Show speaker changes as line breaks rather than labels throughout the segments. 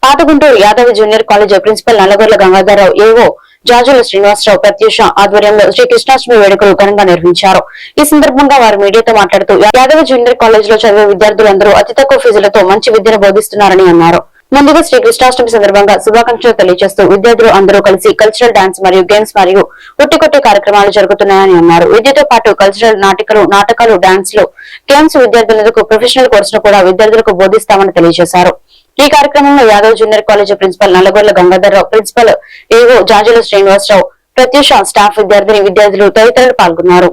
Patha Guntur Yadava junior college principal Nallagorla Gangadhararao AO Jajula Srinivasarao Pratyusha ఆధ్వర్యంలో శ్రీ కృష్ణాష్టమి వేడుకలు ఘనంగా నిర్వహించారు. ఈ సందర్భంగా వారు మీడియాతో మాట్లాడుతూ యాదవ జూనియర్ కాలేజ్ లో చదివే విద్యార్థులందరూ అతి తక్కువ ఫీజులతో మంచి విద్యను బోధిస్తున్నారని అన్నారు. ముందుగా శ్రీ కృష్ణాష్టమి సందర్భంగా శుభాకాంక్షలు తెలియజేస్తూ విద్యార్థులు అందరూ కలిసి కల్చరల్ డాన్స్ మరియు గేమ్స్ మరియు కొట్టి కార్యక్రమాలు జరుగుతున్నాయని అన్నారు. విద్యతో పాటు కల్చరల్ నాటకాలు డాన్స్ లు గేమ్స్ విద్యార్థులకు ప్రొఫెషనల్ కోర్సును కూడా విద్యార్థులకు బోధిస్తామని తెలియజేశారు. ఈ కార్యక్రమంలో Yadav junior college principal Nallagorla Gangadhararao, principal AO Jajula Srinivasarao, Pratyusha, staff, విద్యార్థులు తదితరులు పాల్గొన్నారు.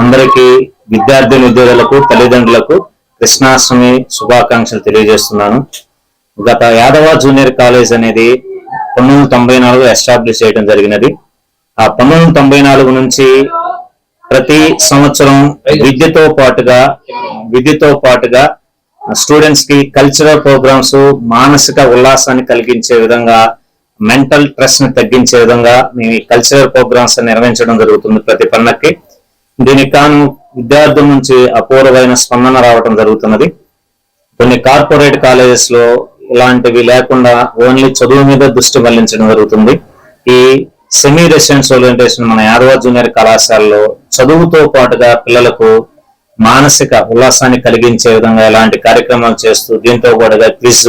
అందరికీ విద్యార్థి ఉద్యోగులకు తల్లిదండ్రులకు కృష్ణాష్టమి శుభాకాంక్షలు తెలియజేస్తున్నాను. గత యాదవ జూనియర్ కాలేజ్ అనేది 1994 ఎస్టాబ్లిష్ చేయడం జరిగినది. ఆ 1994 నుంచి ప్రతి సంవత్సరం విద్యతో పాటుగా స్టూడెంట్స్ కి కల్చరల్ ప్రోగ్రామ్స్, మానసిక ఉల్లాసాన్ని కలిగించే విధంగా, మెంటల్ స్ట్రెస్ ని తగ్గించే విధంగా మేము కల్చరల్ ప్రోగ్రామ్స్ నిర్వహించడం జరుగుతుంది ప్రతి పండక్కి. దీనికి కాను విద్యార్థుల నుంచి అపూర్వమైన స్పందన రావడం జరుగుతున్నది. కొన్ని కార్పొరేట్ కాలేజెస్ లో ఇలాంటివి లేకుండా ఓన్లీ చదువు మీద దృష్టి మళ్లించడం జరుగుతుంది. ఈ సెమీ రెసిడెన్షియల్ ఓరియంటేషన్ మన యాదవ జూనియర్ కళాశాలలో చదువుతో పాటుగా పిల్లలకు మానసిక ఉల్లాసాన్ని కలిగించే విధంగా ఇలాంటి కార్యక్రమాలు చేస్తూ దీంతో పాటుగా క్విజ్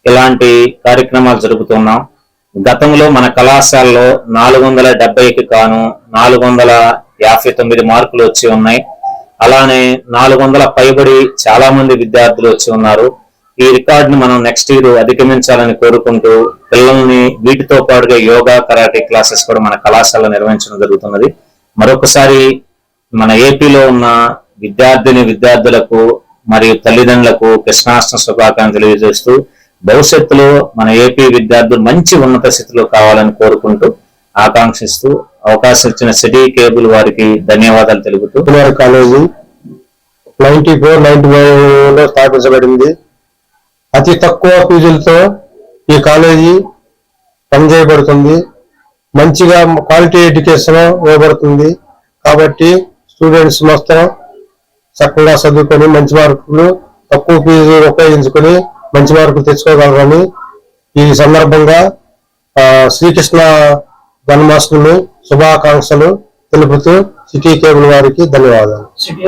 ఇలాంటి కార్యక్రమాలు జరుపుతున్నాం. గతంలో మన కళాశాలలో 470కి కాను 459 మార్కులు వచ్చి ఉన్నాయి. అలానే 400 పైబడి చాలా మంది విద్యార్థులు వచ్చి ఉన్నారు. ఈ రికార్డుని మనం నెక్స్ట్ ఇయర్ అధిగమించాలని కోరుకుంటూ పిల్లల్ని వీటితో పాటుగా యోగా, కరాటే క్లాసెస్ కూడా మన కళాశాలలో నిర్వహించడం జరుగుతున్నది. మరొకసారి మన ఏపీలో ఉన్న విద్యార్థులకు మరియు తల్లిదండ్రులకు కృష్ణాష్టమి శుభాకాంక్షలు తెలియజేస్తూ భవిష్యత్తులో మన ఏపీ విద్యార్థులు మంచి ఉన్నత స్థితిలో కావాలని కోరుకుంటూ ఆకాంక్షిస్తూ అవకాశం ఇచ్చిన సిటీ కేబుల్ వారికి ధన్యవాదాలు తెలుపుతూ.
కాలేజీ 94-95లో స్థాపించబడింది. అతి తక్కువ ఫీజులతో ఈ కాలేజీ పనిచేయబడుతుంది. మంచిగా క్వాలిటీ ఎడ్యుకేషన్ ఇవ్వబడుతుంది. కాబట్టి స్టూడెంట్స్ మొత్తం చక్కగా చదువుకొని మంచి మార్కులు, తక్కువ ఫీజు ఉపయోగించుకొని మంచి మార్కులు తెచ్చుకోగలరని ఈ సందర్భంగా శ్రీకృష్ణ జన్మాష్టమి శుభాకాంక్షలు తెలుపుతూ సిటీ కేబుల్ వారికి ధన్యవాదాలు.